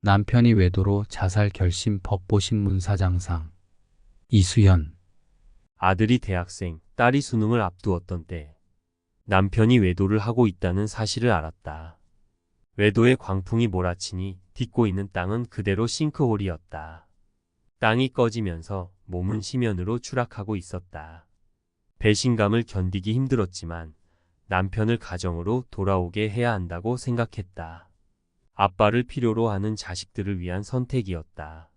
남편이 외도로 자살 결심 법보신문사장상. 이수연. 아들이 대학생, 딸이 수능을 앞두었던 때 남편이 외도를 하고 있다는 사실을 알았다. 외도의 광풍이 몰아치니 딛고 있는 땅은 그대로 싱크홀이었다. 땅이 꺼지면서 몸은 심연으로 추락하고 있었다. 배신감을 견디기 힘들었지만 남편을 가정으로 돌아오게 해야 한다고 생각했다. 아빠를 필요로 하는 자식들을 위한 선택이었다.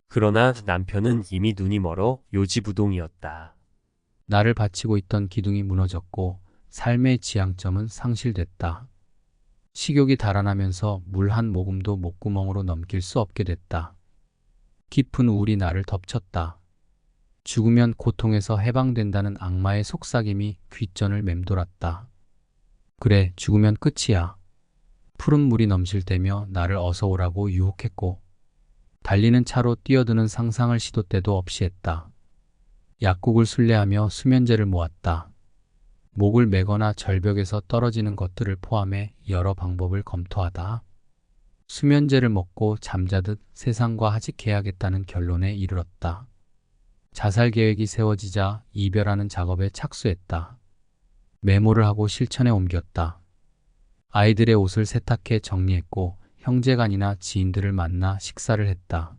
그러나 남편은 이미 눈이 멀어 요지부동이었다. 나를 바치고 있던 기둥이 무너졌고 삶의 지향점은 상실됐다. 식욕이 달아나면서 물 한 모금도 목구멍으로 넘길 수 없게 됐다. 깊은 우울이 나를 덮쳤다. 죽으면 고통에서 해방된다는 악마의 속삭임이 귓전을 맴돌았다. 그래, 죽으면 끝이야. 푸른 물이 넘실 때며 나를 어서 오라고 유혹했고, 달리는 차로 뛰어드는 상상을 시도 때도 없이 했다. 약국을 순례하며 수면제를 모았다. 목을 매거나 절벽에서 떨어지는 것들을 포함해 여러 방법을 검토하다. 수면제를 먹고 잠자듯 세상과 하직해야겠다는 결론에 이르렀다. 자살 계획이 세워지자 이별하는 작업에 착수했다. 메모를 하고 실천에 옮겼다. 아이들의 옷을 세탁해 정리했고 형제간이나 지인들을 만나 식사를 했다.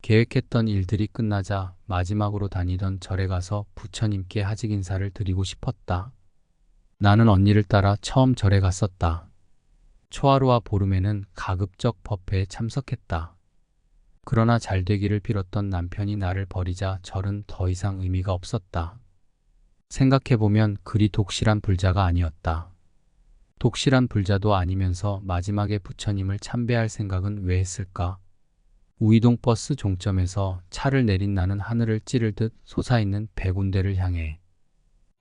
계획했던 일들이 끝나자 마지막으로 다니던 절에 가서 부처님께 하직 인사를 드리고 싶었다. 나는 언니를 따라 처음 절에 갔었다. 초하루와 보름에는 가급적 법회에 참석했다. 그러나 잘 되기를 빌었던 남편이 나를 버리자 절은 더 이상 의미가 없었다. 생각해보면 그리 독실한 불자가 아니었다. 독실한 불자도 아니면서 마지막에 부처님을 참배할 생각은 왜 했을까? 우이동 버스 종점에서 차를 내린 나는 하늘을 찌르듯 솟아있는 백운대를 향해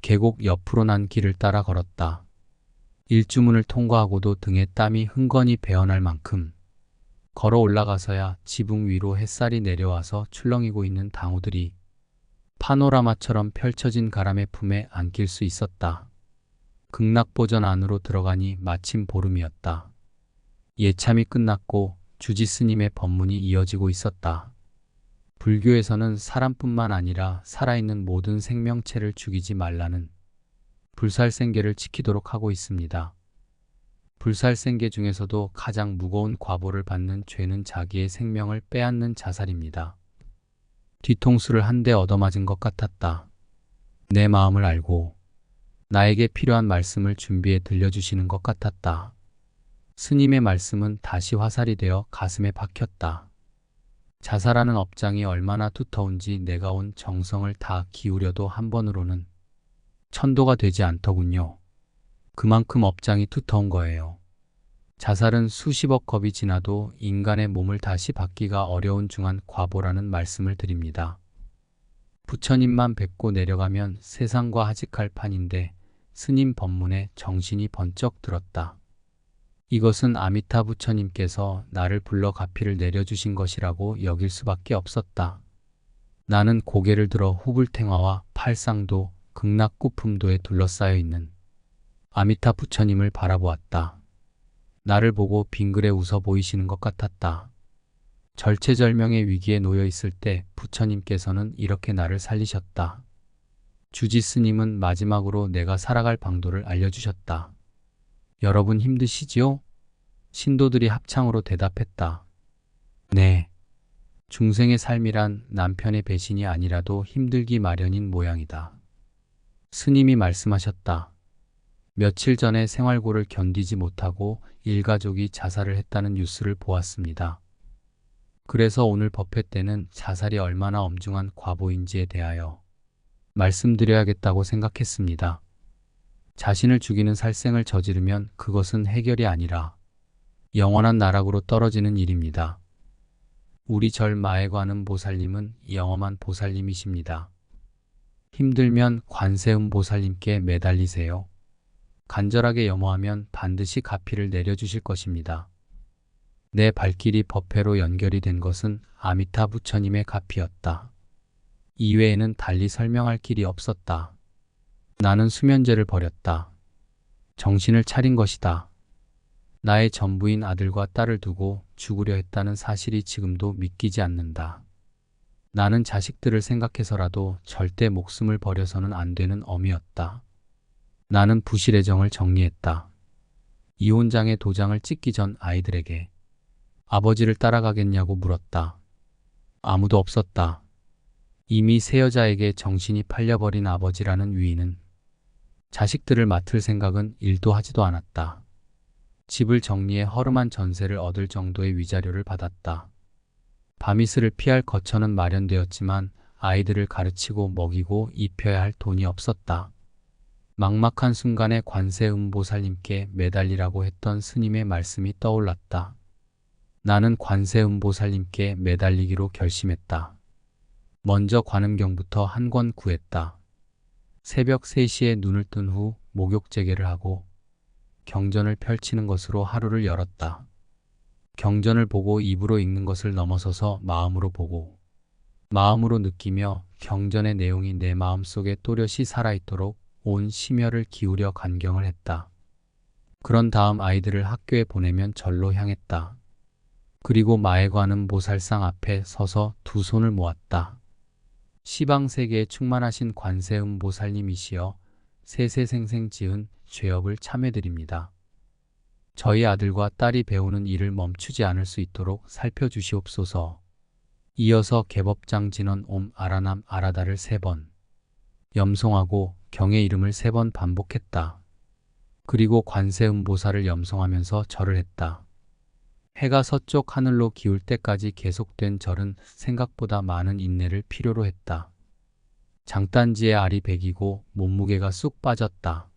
계곡 옆으로 난 길을 따라 걸었다. 일주문을 통과하고도 등에 땀이 흥건히 배어날 만큼 걸어 올라가서야 지붕 위로 햇살이 내려와서 출렁이고 있는 당우들이 파노라마처럼 펼쳐진 가람의 품에 안길 수 있었다. 극락보전 안으로 들어가니 마침 보름이었다. 예참이 끝났고 주지 스님의 법문이 이어지고 있었다. 불교에서는 사람뿐만 아니라 살아있는 모든 생명체를 죽이지 말라는 불살생계를 지키도록 하고 있습니다. 불살생계 중에서도 가장 무거운 과보를 받는 죄는 자기의 생명을 빼앗는 자살입니다. 뒤통수를 한 대 얻어맞은 것 같았다. 내 마음을 알고 나에게 필요한 말씀을 준비해 들려주시는 것 같았다. 스님의 말씀은 다시 화살이 되어 가슴에 박혔다. 자살하는 업장이 얼마나 두터운지 내가 온 정성을 다 기울여도 한 번으로는 천도가 되지 않더군요. 그만큼 업장이 두터운 거예요. 자살은 수십억 겁이 지나도 인간의 몸을 다시 받기가 어려운 중한 과보라는 말씀을 드립니다. 부처님만 뵙고 내려가면 세상과 하직할 판인데 스님 법문에 정신이 번쩍 들었다. 이것은 아미타 부처님께서 나를 불러 가피를 내려주신 것이라고 여길 수밖에 없었다. 나는 고개를 들어 후불탱화와 팔상도, 극락구품도에 둘러싸여 있는 아미타 부처님을 바라보았다. 나를 보고 빙그레 웃어 보이시는 것 같았다. 절체절명의 위기에 놓여 있을 때 부처님께서는 이렇게 나를 살리셨다. 주지 스님은 마지막으로 내가 살아갈 방도를 알려주셨다. 여러분 힘드시지요? 신도들이 합창으로 대답했다. 네. 중생의 삶이란 남편의 배신이 아니라도 힘들기 마련인 모양이다. 스님이 말씀하셨다. 며칠 전에 생활고를 견디지 못하고 일가족이 자살을 했다는 뉴스를 보았습니다. 그래서 오늘 법회 때는 자살이 얼마나 엄중한 과보인지에 대하여 말씀드려야겠다고 생각했습니다. 자신을 죽이는 살생을 저지르면 그것은 해결이 아니라 영원한 나락으로 떨어지는 일입니다. 우리 절 마에관음 보살님은 영험한 보살님이십니다. 힘들면 관세음 보살님께 매달리세요. 간절하게 염호하면 반드시 가피를 내려주실 것입니다. 내 발길이 법회로 연결이 된 것은 아미타 부처님의 가피였다. 이외에는 달리 설명할 길이 없었다. 나는 수면제를 버렸다. 정신을 차린 것이다. 나의 전부인 아들과 딸을 두고 죽으려 했다는 사실이 지금도 믿기지 않는다. 나는 자식들을 생각해서라도 절대 목숨을 버려서는 안 되는 어미였다. 나는 부실의 정을 정리했다. 이혼장의 도장을 찍기 전 아이들에게 아버지를 따라가겠냐고 물었다. 아무도 없었다. 이미 새 여자에게 정신이 팔려버린 아버지라는 위인은 자식들을 맡을 생각은 일도 하지도 않았다. 집을 정리해 허름한 전세를 얻을 정도의 위자료를 받았다. 밤이슬을 피할 거처는 마련되었지만 아이들을 가르치고 먹이고 입혀야 할 돈이 없었다. 막막한 순간에 관세음보살님께 매달리라고 했던 스님의 말씀이 떠올랐다. 나는 관세음보살님께 매달리기로 결심했다. 먼저 관음경부터 한 권 구했다. 새벽 3시에 눈을 뜬 후 목욕재개를 하고 경전을 펼치는 것으로 하루를 열었다. 경전을 보고 입으로 읽는 것을 넘어서서 마음으로 보고 마음으로 느끼며 경전의 내용이 내 마음속에 또렷이 살아있도록 온 심혈을 기울여 간경을 했다. 그런 다음 아이들을 학교에 보내면 절로 향했다. 그리고 마애관음 보살상 앞에 서서 두 손을 모았다. 시방세계에 충만하신 관세음 보살님이시여 세세생생 지은 죄업을 참회드립니다. 저희 아들과 딸이 배우는 일을 멈추지 않을 수 있도록 살펴주시옵소서. 이어서 개법장 진원 옴 아라남 아라다를 3번 염송하고 경의 이름을 3번 반복했다. 그리고 관세음보살을 염송하면서 절을 했다. 해가 서쪽 하늘로 기울 때까지 계속된 절은 생각보다 많은 인내를 필요로 했다. 장단지의 알이 배기고 몸무게가 쑥 빠졌다.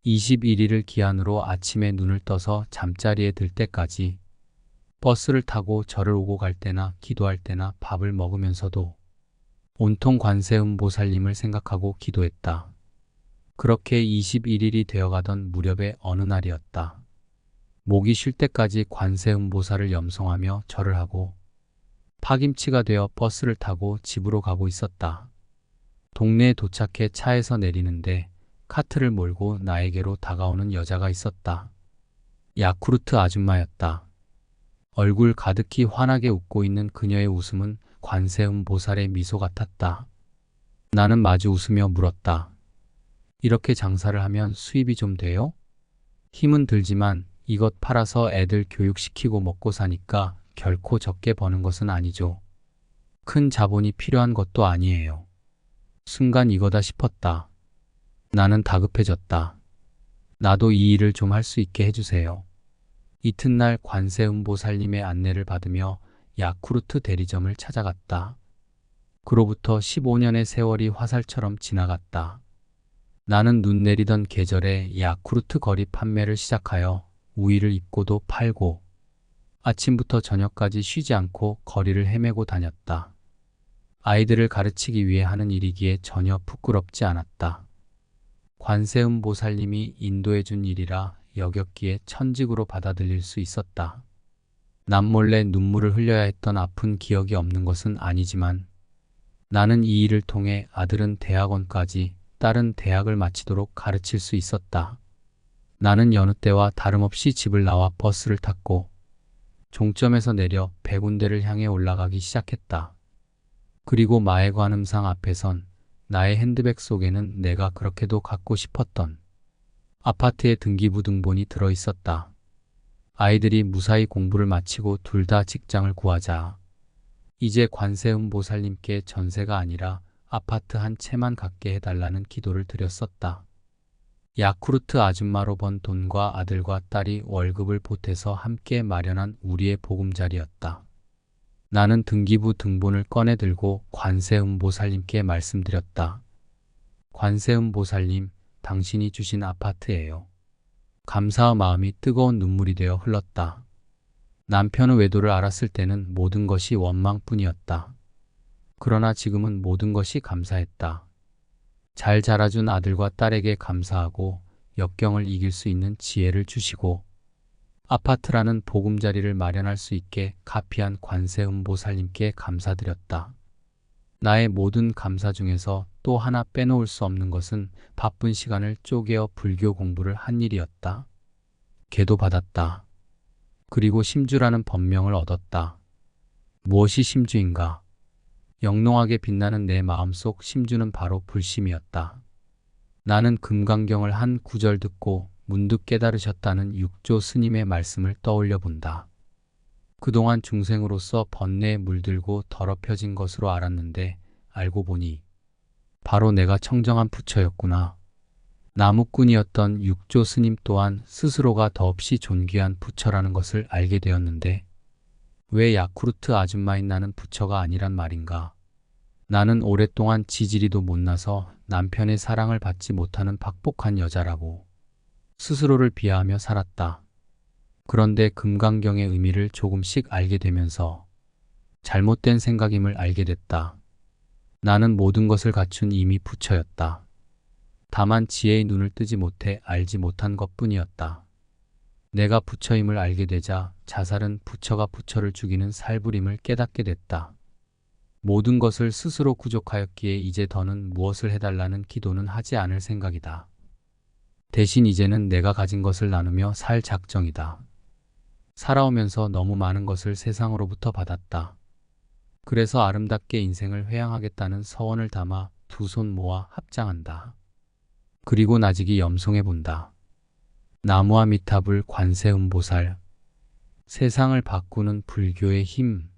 21일을 기한으로 아침에 눈을 떠서 잠자리에 들 때까지 버스를 타고 절을 오고 갈 때나 기도할 때나 밥을 먹으면서도 온통 관세음보살님을 생각하고 기도했다. 그렇게 21일이 되어가던 무렵의 어느 날이었다. 목이 쉴 때까지 관세음보살을 염송하며 절을 하고 파김치가 되어 버스를 타고 집으로 가고 있었다. 동네에 도착해 차에서 내리는데 카트를 몰고 나에게로 다가오는 여자가 있었다. 야쿠르트 아줌마였다. 얼굴 가득히 환하게 웃고 있는 그녀의 웃음은 관세음보살의 미소 같았다. 나는 마주 웃으며 물었다. 이렇게 장사를 하면 수입이 좀 돼요? 힘은 들지만 이것 팔아서 애들 교육시키고 먹고 사니까 결코 적게 버는 것은 아니죠. 큰 자본이 필요한 것도 아니에요. 순간 이거다 싶었다. 나는 다급해졌다. 나도 이 일을 좀 할 수 있게 해주세요. 이튿날 관세음보살님의 안내를 받으며 야쿠르트 대리점을 찾아갔다. 그로부터 15년의 세월이 화살처럼 지나갔다. 나는 눈 내리던 계절에 야쿠르트 거리 판매를 시작하여 우위를 입고도 팔고 아침부터 저녁까지 쉬지 않고 거리를 헤매고 다녔다. 아이들을 가르치기 위해 하는 일이기에 전혀 부끄럽지 않았다. 관세음보살님이 인도해 준 일이라 여겼기에 천직으로 받아들일 수 있었다. 남몰래 눈물을 흘려야 했던 아픈 기억이 없는 것은 아니지만 나는 이 일을 통해 아들은 대학원까지 딸은 대학을 마치도록 가르칠 수 있었다. 나는 여느 때와 다름없이 집을 나와 버스를 탔고 종점에서 내려 100군데를 향해 올라가기 시작했다. 그리고 마애관음상 앞에선 나의 핸드백 속에는 내가 그렇게도 갖고 싶었던 아파트의 등기부 등본이 들어있었다. 아이들이 무사히 공부를 마치고 둘 다 직장을 구하자 이제 관세음보살님께 전세가 아니라 아파트 한 채만 갖게 해달라는 기도를 드렸었다. 야쿠르트 아줌마로 번 돈과 아들과 딸이 월급을 보태서 함께 마련한 우리의 보금자리였다. 나는 등기부 등본을 꺼내 들고 관세음보살님께 말씀드렸다. 관세음보살님, 당신이 주신 아파트예요. 감사의 마음이 뜨거운 눈물이 되어 흘렀다. 남편의 외도를 알았을 때는 모든 것이 원망뿐이었다. 그러나 지금은 모든 것이 감사했다. 잘 자라준 아들과 딸에게 감사하고 역경을 이길 수 있는 지혜를 주시고 아파트라는 보금자리를 마련할 수 있게 가피한 관세음보살님께 감사드렸다. 나의 모든 감사 중에서 또 하나 빼놓을 수 없는 것은 바쁜 시간을 쪼개어 불교 공부를 한 일이었다. 계도 받았다. 그리고 심주라는 법명을 얻었다. 무엇이 심주인가? 영롱하게 빛나는 내 마음속 심주는 바로 불심이었다. 나는 금강경을 한 구절 듣고 문득 깨달으셨다는 육조 스님의 말씀을 떠올려 본다. 그동안 중생으로서 번뇌에 물들고 더럽혀진 것으로 알았는데 알고 보니 바로 내가 청정한 부처였구나. 나무꾼이었던 육조 스님 또한 스스로가 더없이 존귀한 부처라는 것을 알게 되었는데 왜 야쿠르트 아줌마인 나는 부처가 아니란 말인가? 나는 오랫동안 지지리도 못나서 남편의 사랑을 받지 못하는 박복한 여자라고 스스로를 비하하며 살았다. 그런데 금강경의 의미를 조금씩 알게 되면서 잘못된 생각임을 알게 됐다. 나는 모든 것을 갖춘 이미 부처였다. 다만 지혜의 눈을 뜨지 못해 알지 못한 것뿐이었다. 내가 부처임을 알게 되자 자살은 부처가 부처를 죽이는 살부림을 깨닫게 됐다. 모든 것을 스스로 구족하였기에 이제 더는 무엇을 해달라는 기도는 하지 않을 생각이다. 대신 이제는 내가 가진 것을 나누며 살 작정이다. 살아오면서 너무 많은 것을 세상으로부터 받았다. 그래서 아름답게 인생을 회양하겠다는 서원을 담아 두 손 모아 합장한다. 그리고 나직이 염송해 본다. 나무아미타불 관세음보살. 세상을 바꾸는 불교의 힘.